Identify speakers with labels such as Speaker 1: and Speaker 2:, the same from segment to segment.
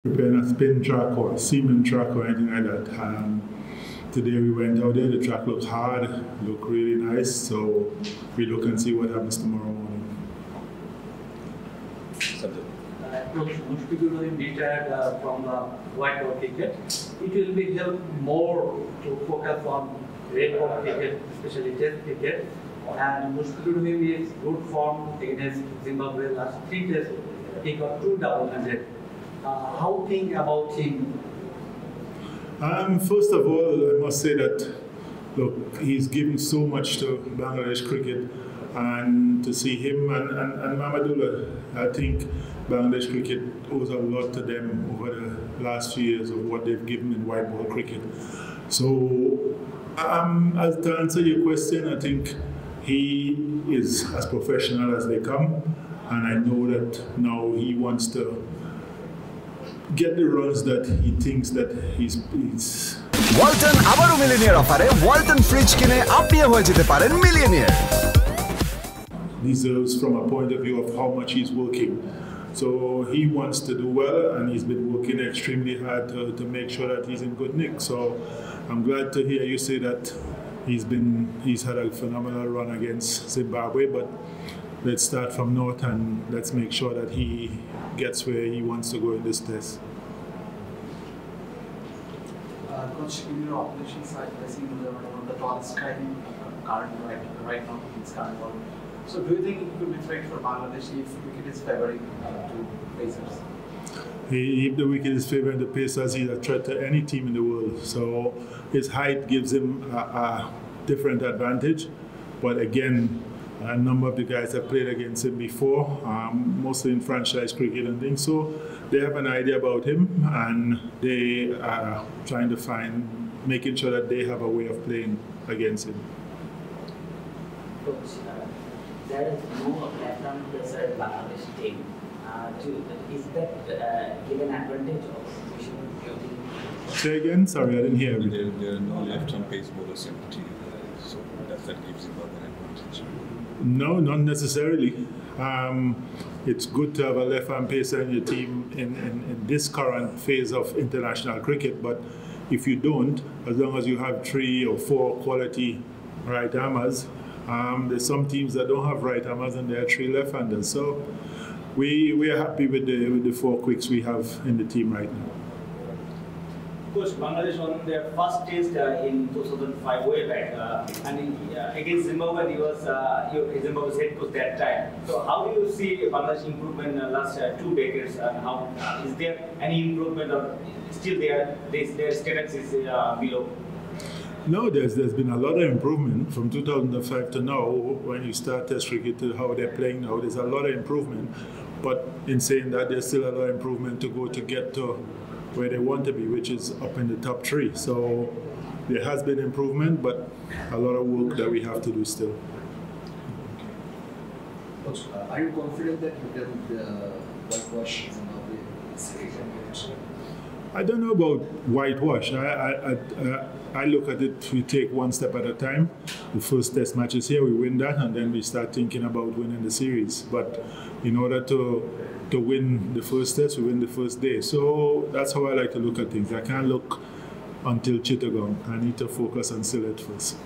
Speaker 1: preparing a spin track or semen track or anything like that. Today we went out there, the track looked hard, looked really nice, so we look and see what happens tomorrow morning.
Speaker 2: Coach, most people will be retired from the white ball cricket. It will be help more to focus on red ball cricket, especially test cricket. And most people will be good form against Zimbabwe last 3 tests. He got 2 double-handed. How think about him?
Speaker 1: First of all, I must say that, look, he's given so much to Bangladesh cricket, and to see him and Mamadullah, I think Bangladesh cricket owes a lot to them over the last few years of what they've given in white ball cricket. So, as to answer your question, I think he is as professional as they come, and I know that now he wants to get the runs that he thinks that he's
Speaker 3: Walton আবারো millionaire অফারে Walton fridge কিনে আপনিও হয়ে যেতে পারেন millionaire
Speaker 1: deserves from a point of view of how much he's working. So he wants to do well, and he's been working extremely hard to make sure that he's in good nick. So I'm glad to hear you say that he's had a phenomenal run against Zimbabwe, but let's start from north and let's make sure that he gets where he wants to go in this test.
Speaker 4: Coach, in your opposition side, I see one of the tallest guy current right now in this current world. So do you think it could be threat for Bangladesh if wicket is favoring to Pacers?
Speaker 1: If the wicket is favoring the Pacers, he's a threat to any team in the world. So his height gives him a different advantage. But again, a number of the guys have played against him before, mostly in franchise cricket and things. So they have an idea about him, and they are trying to making sure that they have a way of playing against him.
Speaker 5: Coach, there is no left-arm placer in Bangladesh team. Is that given advantage of situation?
Speaker 1: Say again? Sorry, I didn't hear you.
Speaker 6: There are no left-arm pace bowlers in the team, so that gives him an advantage.
Speaker 1: No, not necessarily. It's good to have a left-arm pacer in your team in this current phase of international cricket, but if you don't, as long as you have 3 or 4 quality right-armers, there's some teams that don't have right-armers and there are 3 left-handers. So we are happy with the 4 quicks we have in the team right now.
Speaker 7: Coach, Bangladesh won their first test in 2005 way back, and against Zimbabwe, he was Zimbabwe's head coach that time. So how do you see Bangladesh improvement in the last 2 decades, and how is there any improvement, or still their status is below?
Speaker 1: No, there's been a lot of improvement from 2005 to now. When you start test cricket to how they're playing now, there's a lot of improvement. But in saying that, there's still a lot of improvement to go to get to where they want to be, which is up in the top 3. So there has been improvement, but a lot of work that we have to do still.
Speaker 4: Coach, are you confident that you can whitewash Zimbabwe this season?
Speaker 1: I don't know about whitewash. I look at it, we take 1 step at a time. The first test match is here, we win that, and then we start thinking about winning the series. But in order to win the first test, we win the first day. So that's how I like to look at things. I can't look until Chittagong. I need to focus on Sylhet first.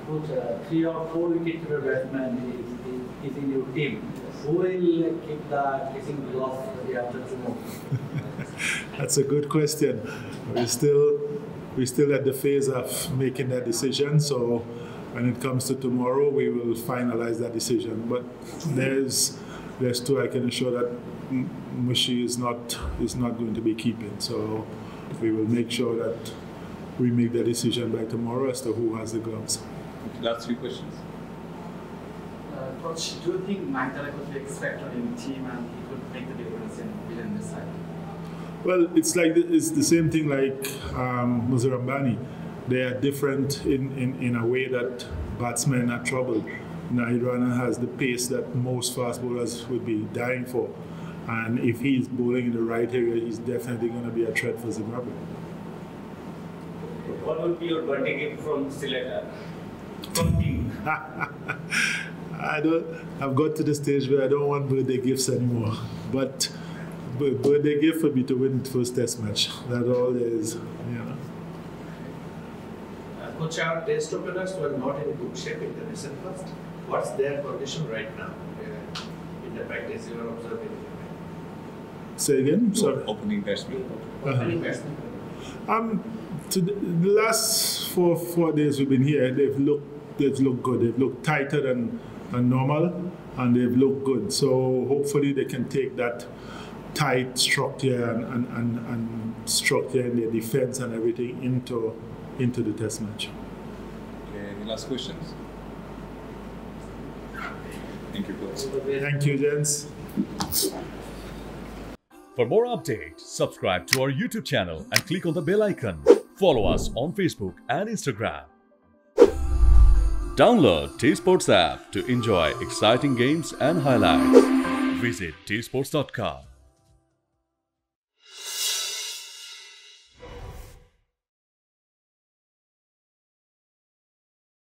Speaker 2: Coach, 3 or 4 wicket-keeper batsmen is in your team. Who will keep the kissing glove after tomorrow?
Speaker 1: That's a good question. We're still at the phase of making that decision. So when it comes to tomorrow, we will finalize that decision. But there's 2 I can assure that 𝗚𝗎𝗄𝐽 is not going to be keeping. So we will make sure that we make the decision by tomorrow as to who has the gloves.
Speaker 6: Last 3 questions.
Speaker 4: Coach, do you think 𝗏𝗏 could be expected in the team and he could make the difference in within this side?
Speaker 1: Well, it's the same thing like Muzarambani. They are different in a way that batsmen are troubled. Nairana has the pace that most fast bowlers would be dying for. And if he's bowling in the right area, he's definitely going to be a threat for Zimbabwe.
Speaker 7: What would be your birthday gift from Sylhet? From team?
Speaker 1: I've got to the stage where I don't want birthday gifts anymore. But birthday gift for me to win the first test match. That's all there is. Yeah.
Speaker 8: Coach, our test openers were not in good shape in the recent past. What's their condition right now in the practice you are observing?
Speaker 1: Say again? Sorry.
Speaker 6: Opening batsman.
Speaker 8: Opening batsman.
Speaker 1: The last four days we've been here, they've looked good. They've looked tighter than normal, and they've looked good. So hopefully they can take that tight structure and structure in their defense and everything into the test match.
Speaker 6: Okay, any last questions? Thank you, coach.
Speaker 1: Thank you, gents.
Speaker 9: For more updates, subscribe to our YouTube channel and click on the bell icon. Follow us on Facebook and Instagram. Download 𝗃𝗵𝗴𝗲 app to enjoy exciting games and highlights. Visit 𝗃𝗵𝗴𝗲.com.